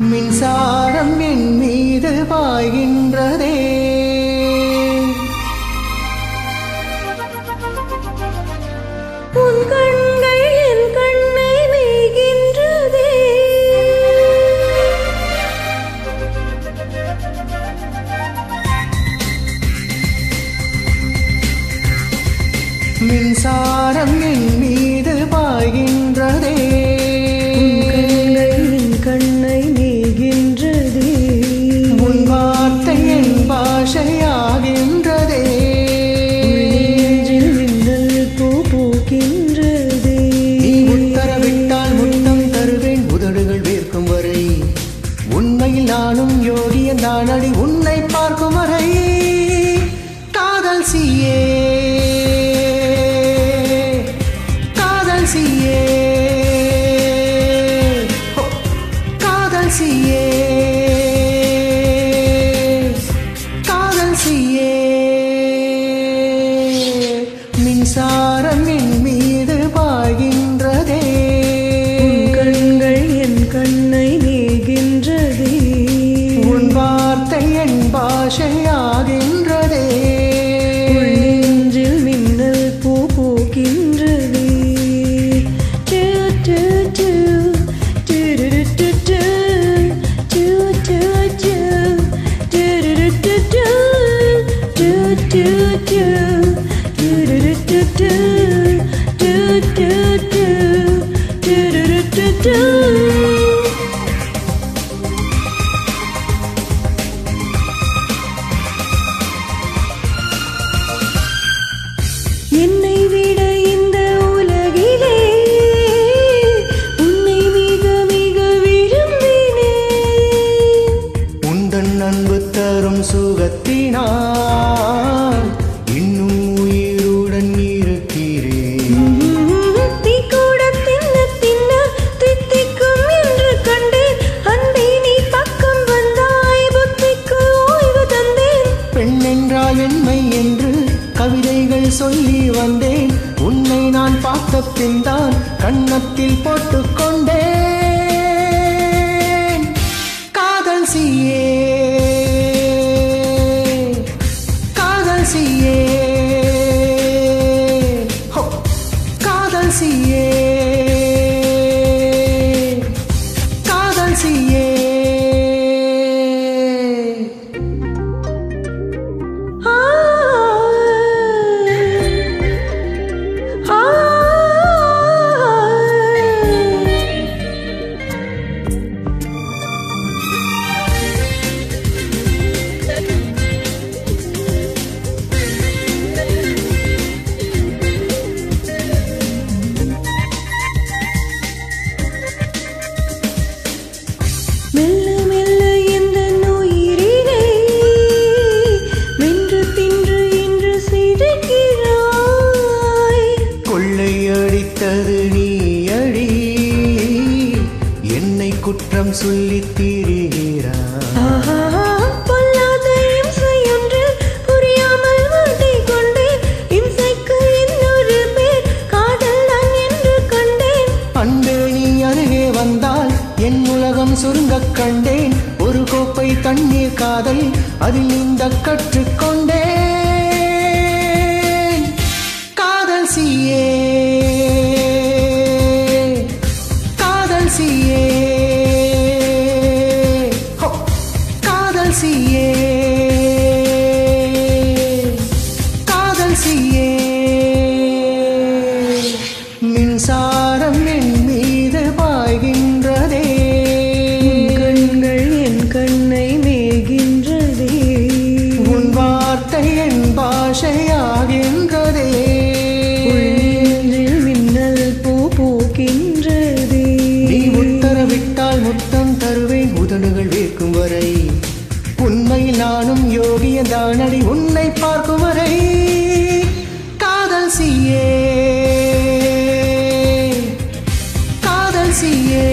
மின்சாரம் என் மீது பாய்கின்றதே, உன் கண்கள் என் கண்ணை மேய்கின்றதே. மின்சாரம் என் மீது பாய்கின்றதே, கண்ணை மேய்கின்றதே. உன் வார்த்தை என் பாஷையாகின்றதே, நெஞ்சில் மின்னல் பூ பூக்கின்றதே. நீ உத்தரவிட்டால் முத்தம் தருவேன் உதடுகள் வேர்க்கும் வரை. உண்மையில் நானும் யோகியன் தானடி உன்னை பார்க்கும் வரை. காதல் சீயே காதல் சீயே காதல் சீயே காதல் சீயே. மின்சாரம் என் மீது பாய்கின்றதே, கண்கள் என் கண்ணை மேய்கின்றதே. உன் வார்த்தை என் பாஷையாகின்றதே, நெஞ்சில் மின்னல் பூ பூக்கின்றதே. என்னை விட இந்த உலகிலே உன்னை மிக மிக விரும்பினேன். உந்தன் அன்பு தரும் சுகத்தினால் இன்னும் உயிருடன் இருக்கிறேன். நீ கூட தின்ன தின்ன தித்திக்கும் என்று கண்டேன். அன்பே நீ பக்கம் வந்தாய், புத்திக்கு ஓய்வு தந்தேன். பெண் என்றால் என்னை என்று கவிதைகள் சொல்லி வந்தேன். உன்னை நான் பார்த்த பின்தான் கன்னத்தில் போட்டுக்கொண்டேன். காதல் சீயே காதல் சீயே காதல் சீயே காதல் சீயே. ஆ ஆ மெல்ல மெல்ல இந்த நுயிரினை வென்று தின்று இன்று சிரிக்கிறாய். கொள்ளையடித்தது நீயடி, என்னை குற்றம் சொல்லித் திரிகிறாய். ஆஹா, பொல்லாத இம்சையொன்று புரியாமல் மாட்டிக்கொண்டேன். இம்சைக்கு இன்னொரு பேர் காதல் தான் என்று கண்டேன். அன்பே நீ அருகே வந்தால் என் உலகம் சுருங்கக் கண்டேன். ஒரு கோப்பை தண்ணீர் காதல் அதில் நீந்த கற்றுக்கொண்டேன். காதல் சீயே காதல் சீயே காதல் சீயே காதல் சீயே. மின்சாரம் என் மீது பாய்கின்றதே, கண்கள் என் கண்ணை மேய்கின்றதே. உன் வார்த்தை என் பாஷையாகின்றதே, நெஞ்சில் மின்னல் பூ பூக்கின்றதே. நீ உத்தரவிட்டால் முத்தம் தருவேன் உதடுகள் வேர்க்கும் வரை. உண்மையில் நானும் யோகியன் தானடி உன்னை பார்க்கும் வரை. காதல் சீயே காதல் சீயே